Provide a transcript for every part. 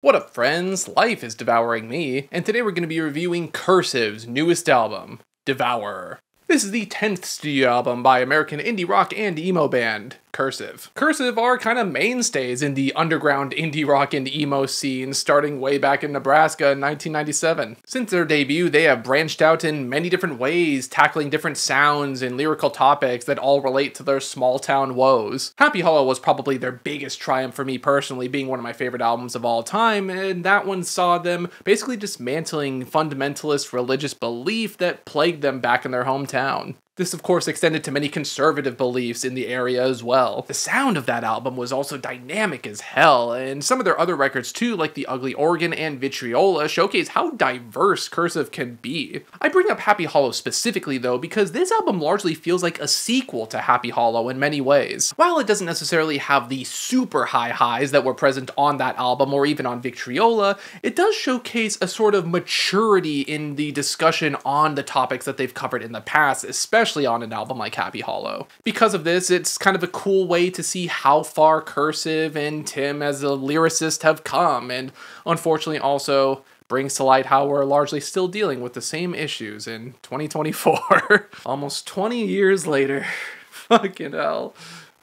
What up, friends? Life is devouring me, and today we're going to be reviewing Cursive's newest album, Devourer. This is the 10th studio album by American indie rock and emo band, Cursive. Cursive are kind of mainstays in the underground indie rock and emo scene, starting way back in Nebraska in 1997. Since their debut, they have branched out in many different ways, tackling different sounds and lyrical topics that all relate to their small town woes. Happy Hollow was probably their biggest triumph for me personally, being one of my favorite albums of all time, and that one saw them basically dismantling fundamentalist religious belief that plagued them back in their hometown. This, of course, extended to many conservative beliefs in the area as well. The sound of that album was also dynamic as hell, and some of their other records too, like The Ugly Organ and Vitriola, showcase how diverse Cursive can be. I bring up Happy Hollow specifically though, because this album largely feels like a sequel to Happy Hollow in many ways. While it doesn't necessarily have the super high highs that were present on that album or even on Vitriola, it does showcase a sort of maturity in the discussion on the topics that they've covered in the past, especially on an album like Happy Hollow. Because of this, it's kind of a cool way to see how far Cursive and Tim as a lyricist have come, and unfortunately also brings to light how we're largely still dealing with the same issues in 2024. Almost 20 years later. Fucking hell.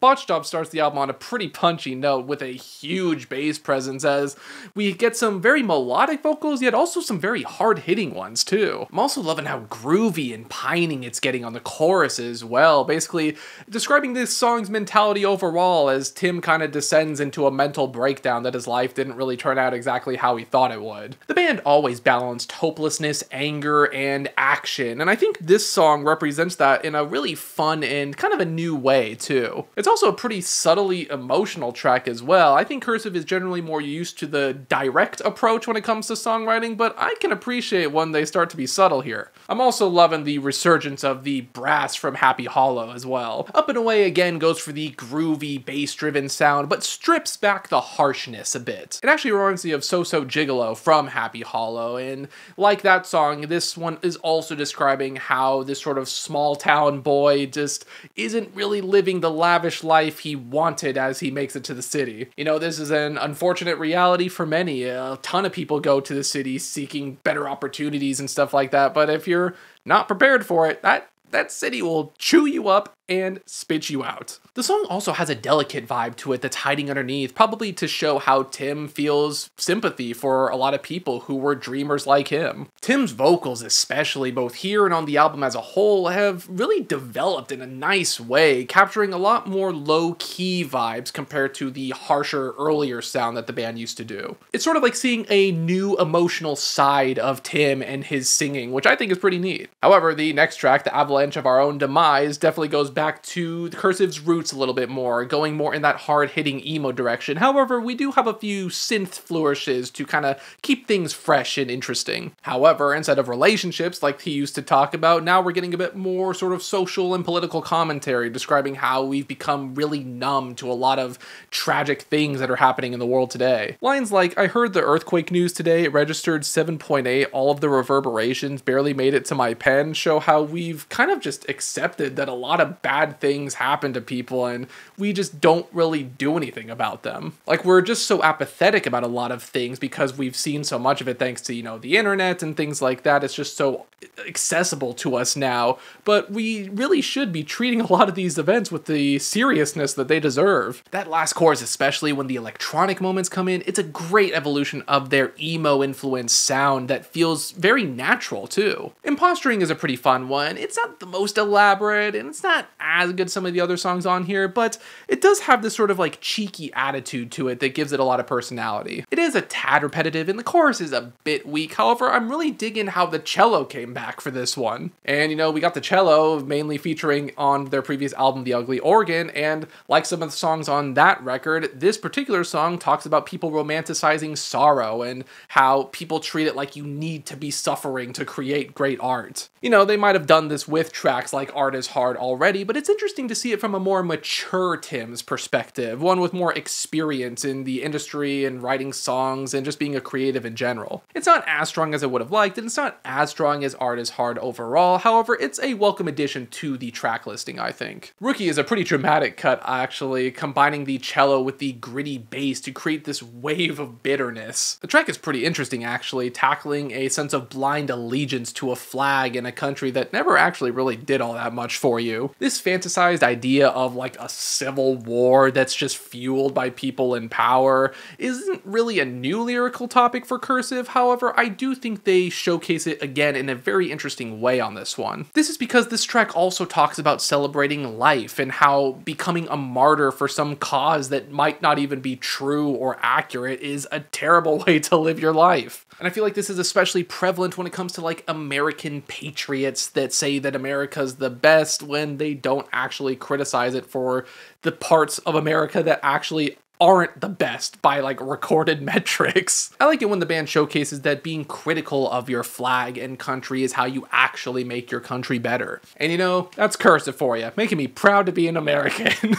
Botch starts the album on a pretty punchy note with a huge bass presence as we get some very melodic vocals, yet also some very hard-hitting ones too. I'm also loving how groovy and pining it's getting on the chorus as well, basically describing this song's mentality overall as Tim kind of descends into a mental breakdown that his life didn't really turn out exactly how he thought it would. The band always balanced hopelessness, anger, and action, and I think this song represents that in a really fun and kind of a new way too. It's also a pretty subtly emotional track as well. I think Cursive is generally more used to the direct approach when it comes to songwriting, but I can appreciate when they start to be subtle here. I'm also loving the resurgence of the brass from Happy Hollow as well. Up and Away again goes for the groovy, bass-driven sound, but strips back the harshness a bit. It actually reminds me of So So Gigolo from Happy Hollow, and like that song, this one is also describing how this sort of small-town boy just isn't really living the lavish life he wanted as he makes it to the city. You know, this is an unfortunate reality for many. A ton of people go to the city seeking better opportunities and stuff like that, but if you're not prepared for it, that city will chew you up and spit you out. The song also has a delicate vibe to it that's hiding underneath, probably to show how Tim feels sympathy for a lot of people who were dreamers like him. Tim's vocals especially, both here and on the album as a whole, have really developed in a nice way, capturing a lot more low-key vibes compared to the harsher, earlier sound that the band used to do. It's sort of like seeing a new emotional side of Tim and his singing, which I think is pretty neat. However, the next track, the Avalanche of Our Own Demise, definitely goes back to the Cursive's roots a little bit more, going more in that hard-hitting emo direction. However, we do have a few synth flourishes to kind of keep things fresh and interesting. However, instead of relationships like he used to talk about, now we're getting a bit more sort of social and political commentary, describing how we've become really numb to a lot of tragic things that are happening in the world today. Lines like, "I heard the earthquake news today, it registered 7.8, all of the reverberations barely made it to my pen," show how we've kind of just accepted that a lot of bad things happen to people and we just don't really do anything about them. Like, we're just so apathetic about a lot of things because we've seen so much of it thanks to, you know, the internet and things like that. It's just so accessible to us now, but we really should be treating a lot of these events with the seriousness that they deserve. That last chorus, especially when the electronic moments come in, it's a great evolution of their emo-influenced sound that feels very natural too. Imposturing is a pretty fun one. It's not the most elaborate, and it's not as good as some of the other songs on here, but it does have this sort of like cheeky attitude to it that gives it a lot of personality. It is a tad repetitive, and the chorus is a bit weak. However, I'm really digging how the cello came back for this one. And you know, we got the cello mainly featuring on their previous album, The Ugly Organ, and like some of the songs on that record, this particular song talks about people romanticizing sorrow and how people treat it like you need to be suffering to create great art. You know, they might have done this with with tracks like Art is Hard already, but it's interesting to see it from a more mature Tim's perspective, one with more experience in the industry and writing songs and just being a creative in general. It's not as strong as I would have liked, and it's not as strong as Art is Hard overall. However, it's a welcome addition to the track listing, I think. Rookie is a pretty dramatic cut, actually, combining the cello with the gritty bass to create this wave of bitterness. The track is pretty interesting, actually, tackling a sense of blind allegiance to a flag in a country that never actually really did all that much for you. This fantasized idea of like a civil war that's just fueled by people in power isn't really a new lyrical topic for Cursive. However, I do think they showcase it again in a very interesting way on this one. This is because this track also talks about celebrating life and how becoming a martyr for some cause that might not even be true or accurate is a terrible way to live your life. And I feel like this is especially prevalent when it comes to like American patriots that say that America's the best when they don't actually criticize it for the parts of America that actually aren't the best by like recorded metrics. I like it when the band showcases that being critical of your flag and country is how you actually make your country better. And you know, that's Cursive for you, making me proud to be an American.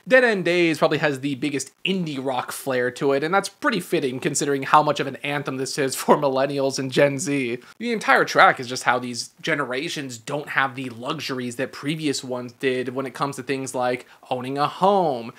Dead End Days probably has the biggest indie rock flair to it, and that's pretty fitting considering how much of an anthem this is for millennials and Gen Z. The entire track is just how these generations don't have the luxuries that previous ones did when it comes to things like owning a home,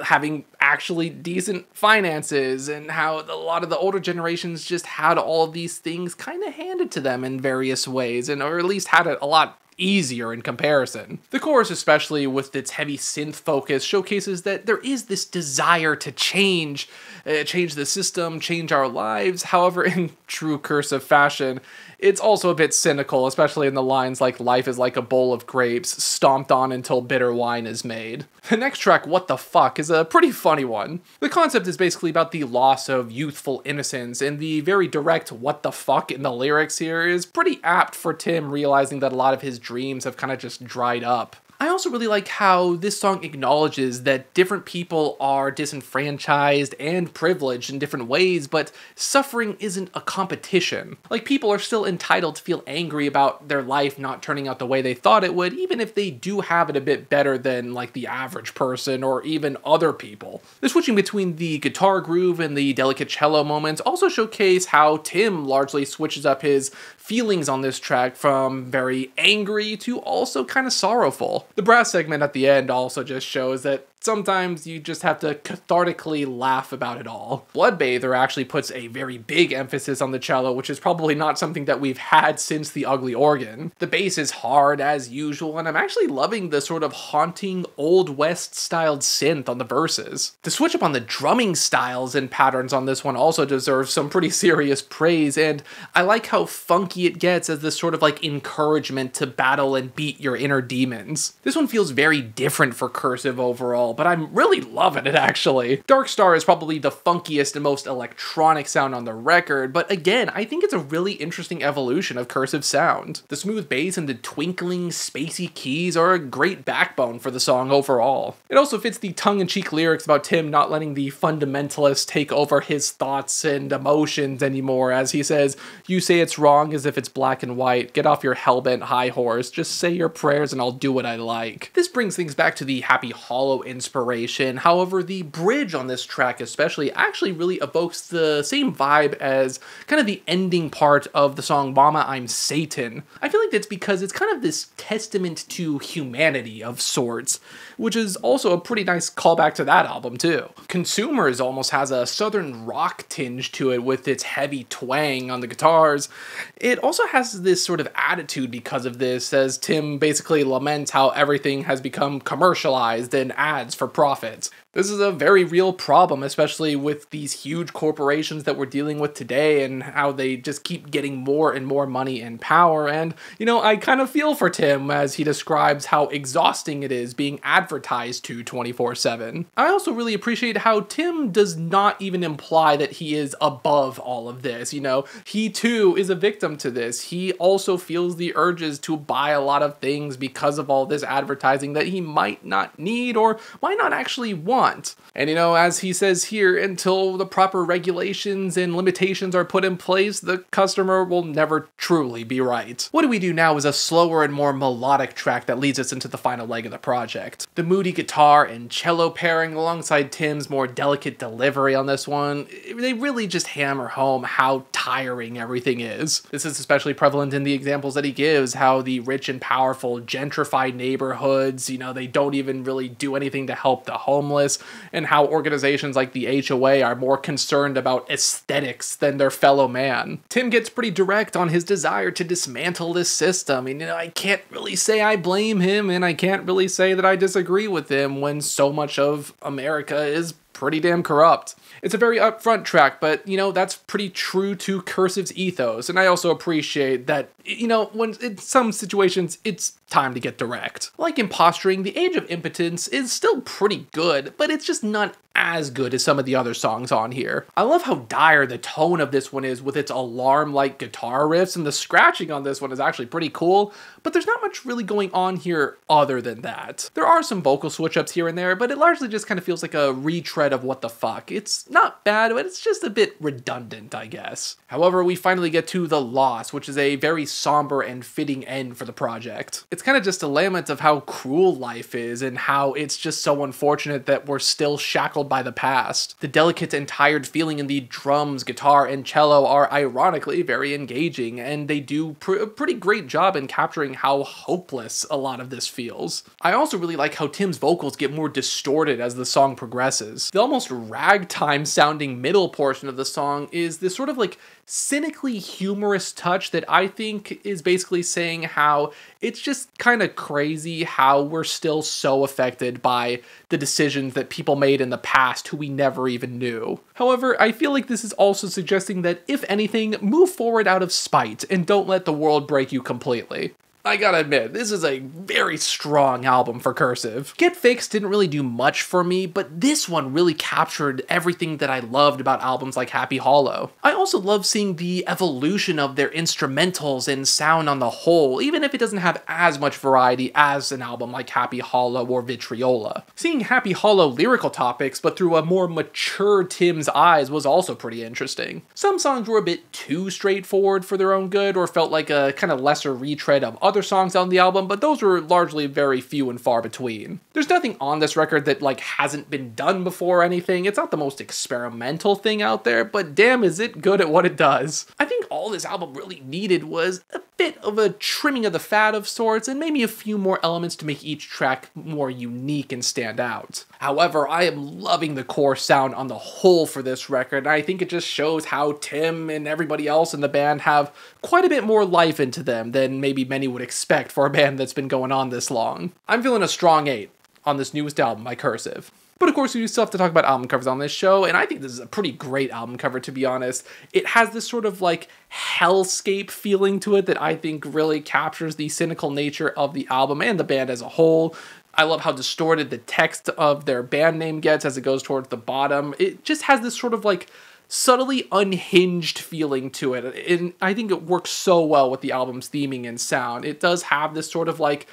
having actually decent finances, and how a lot of the older generations just had all of these things kind of handed to them in various ways, and or at least had it a lot easier in comparison. The chorus, especially with its heavy synth focus, showcases that there is this desire to change the system, change our lives. However, in true Cursive fashion, it's also a bit cynical, especially in the lines like "life is like a bowl of grapes, stomped on until bitter wine is made." The next track, "What the Fuck," is a pretty funny one. The concept is basically about the loss of youthful innocence, and the very direct "what the fuck" in the lyrics here is pretty apt for Tim realizing that a lot of his dreams have kind of just dried up. I also really like how this song acknowledges that different people are disenfranchised and privileged in different ways, but suffering isn't a competition. Like, people are still entitled to feel angry about their life not turning out the way they thought it would, even if they do have it a bit better than like the average person or even other people. The switching between the guitar groove and the delicate cello moments also showcase how Tim largely switches up his feelings on this track from very angry to also kind of sorrowful. The brass segment at the end also just shows that sometimes you just have to cathartically laugh about it all. Bloodbather actually puts a very big emphasis on the cello, which is probably not something that we've had since the Ugly Organ. The bass is hard as usual, and I'm actually loving the sort of haunting Old West styled synth on the verses. The switch up on the drumming styles and patterns on this one also deserves some pretty serious praise, and I like how funky it gets as this sort of like encouragement to battle and beat your inner demons. This one feels very different for Cursive overall, but I'm really loving it actually. Dark Star is probably the funkiest and most electronic sound on the record, but again, I think it's a really interesting evolution of Cursive sound. The smooth bass and the twinkling, spacey keys are a great backbone for the song overall. It also fits the tongue-in-cheek lyrics about Tim not letting the fundamentalists take over his thoughts and emotions anymore, as he says, "You say it's wrong as if it's black and white. Get off your hellbent high horse. Just say your prayers and I'll do what I like." This brings things back to the Happy Hollow inspiration. However, the bridge on this track especially actually really evokes the same vibe as kind of the ending part of the song Mama, I'm Satan. I feel like that's because it's kind of this testament to humanity of sorts, which is also a pretty nice callback to that album too. Consumers almost has a southern rock tinge to it with its heavy twang on the guitars. It also has this sort of attitude because of this, as Tim basically laments how everything has become commercialized and ads for profits. This is a very real problem, especially with these huge corporations that we're dealing with today and how they just keep getting more and more money and power. And, you know, I kind of feel for Tim as he describes how exhausting it is being advertised to 24/7. I also really appreciate how Tim does not even imply that he is above all of this. You know, he too is a victim to this. He also feels the urges to buy a lot of things because of all this advertising that he might not need or might not actually want. want. And you know, as he says here, until the proper regulations and limitations are put in place, the customer will never truly be right. What do we do now is a slower and more melodic track that leads us into the final leg of the project. The moody guitar and cello pairing alongside Tim's more delicate delivery on this one, they really just hammer home how tiring everything is. This is especially prevalent in the examples that he gives, how the rich and powerful gentrified neighborhoods, you know, they don't even really do anything to help the homeless, and how organizations like the HOA are more concerned about aesthetics than their fellow man. Tim gets pretty direct on his desire to dismantle this system, and you know, I can't really say I blame him, and I can't really say that I disagree with him when so much of America is pretty damn corrupt. It's a very upfront track, but, you know, that's pretty true to Cursive's ethos, and I also appreciate that, you know, when in some situations, it's time to get direct. Like in Posturing, the Age of Impotence is still pretty good, but it's just not as good as some of the other songs on here. I love how dire the tone of this one is with its alarm-like guitar riffs, and the scratching on this one is actually pretty cool, but there's not much really going on here other than that. There are some vocal switch-ups here and there, but it largely just kind of feels like a retread of What the Fuck. It's not bad, but it's just a bit redundant, I guess. However, we finally get to The Loss, which is a very somber and fitting end for the project. It's kind of just a lament of how cruel life is and how it's just so unfortunate that we're still shackled by the past. The delicate and tired feeling in the drums, guitar, and cello are ironically very engaging, and they do a pretty great job in capturing how hopeless a lot of this feels. I also really like how Tim's vocals get more distorted as the song progresses. The almost ragtime sounding middle portion of the song is this sort of like cynically humorous touch that I think is basically saying how it's just kind of crazy how we're still so affected by the decisions that people made in the past who we never even knew. However, I feel like this is also suggesting that, if anything, move forward out of spite and don't let the world break you completely. I gotta admit, this is a very strong album for Cursive. Get Fixed didn't really do much for me, but this one really captured everything that I loved about albums like Happy Hollow. I also love seeing the evolution of their instrumentals and sound on the whole, even if it doesn't have as much variety as an album like Happy Hollow or Vitriola. Seeing Happy Hollow lyrical topics, but through a more mature Tim's eyes, was also pretty interesting. Some songs were a bit too straightforward for their own good, or felt like a kind of lesser retread of other songs on the album, but those were largely very few and far between. There's nothing on this record that like hasn't been done before or anything. It's not the most experimental thing out there, but damn is it good at what it does. I think all this album really needed was a bit of a trimming of the fat of sorts, and maybe a few more elements to make each track more unique and stand out. However, I am loving the core sound on the whole for this record, and I think it just shows how Tim and everybody else in the band have quite a bit more life into them than maybe many would expect for a band that's been going on this long. I'm feeling a strong 8 on this newest album by Cursive. But of course, we still have to talk about album covers on this show, and I think this is a pretty great album cover, to be honest. It has this sort of like hellscape feeling to it that I think really captures the cynical nature of the album and the band as a whole. I love how distorted the text of their band name gets as it goes towards the bottom. It just has this sort of like subtly unhinged feeling to it, and I think it works so well with the album's theming and sound. It does have this sort of like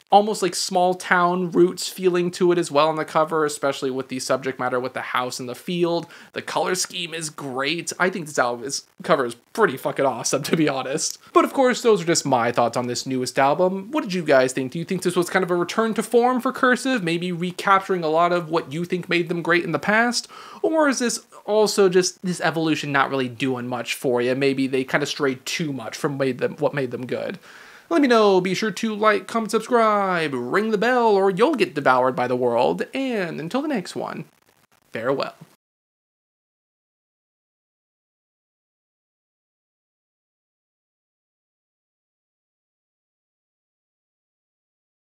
almost like small town roots feeling to it as well on the cover, especially with the subject matter with the house and the field. The color scheme is great. I think this cover is pretty fucking awesome, to be honest. But of course, those are just my thoughts on this newest album. What did you guys think? Do you think this was kind of a return to form for Cursive, maybe recapturing a lot of what you think made them great in the past? Or is this also just this evolution not really doing much for you? Maybe they kind of strayed too much from what made them good. Let me know. Be sure to like, comment, subscribe, ring the bell, or you'll get devoured by the world. And until the next one, farewell.